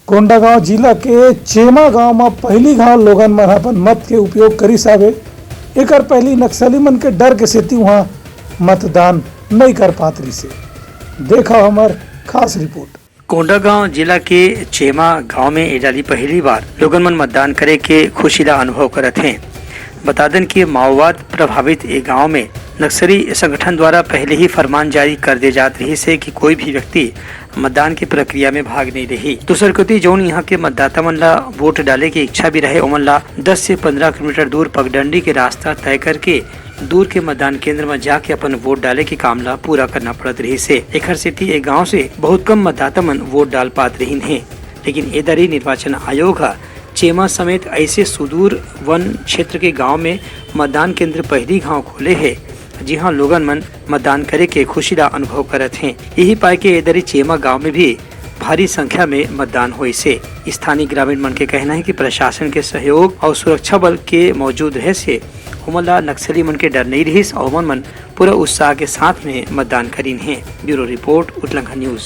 कोंडागांव जिला के चेमा गांव में पहली गांव लोगन मन अपन मत के उपयोग करी सावे। एकर पहली नक्सली मन के डर के सेती वहाँ मतदान नहीं कर पात रही से। देखा हमार खास रिपोर्ट। कोंडागांव जिला के चेमा गांव में एजाली पहली बार लोगन मन मतदान करे के खुशीला अनुभव करत हैं। बता दें कि माओवाद प्रभावित ये गांव में नक्सली संगठन द्वारा पहले ही फरमान जारी कर दे जात रही से कि कोई भी व्यक्ति मतदान की प्रक्रिया में भाग नहीं रही। दूसर कती जौन यहाँ के मतदाता मन ला वोट डाले की इच्छा भी रहे, ओमन ला 10 से 15 किलोमीटर दूर पगडंडी के रास्ता तय करके दूर के मतदान केंद्र में जाके अपन वोट डाले के काम ला पूरा करना पड़त रही से। एक सेठी एक गाँव से बहुत कम मतदाता मन वोट डाल पात रही है। लेकिन ए दरी निर्वाचन आयोग चेमा समेत ऐसे सुदूर वन क्षेत्र के गांव में मतदान केंद्र पहली गांव खोले है, जी हाँ लोगन मन मतदान करे के खुशीला अनुभव करत हैं। यही पाए के इधर चेमा गांव में भी भारी संख्या में मतदान हुई से। स्थानीय ग्रामीण मन के कहना है कि प्रशासन के सहयोग और सुरक्षा बल के मौजूद रहे से हमला नक्सली मन के डर नहीं रही और मन पूरा उत्साह के साथ में मतदान करीन है। ब्यूरो रिपोर्ट उटलंघा न्यूज।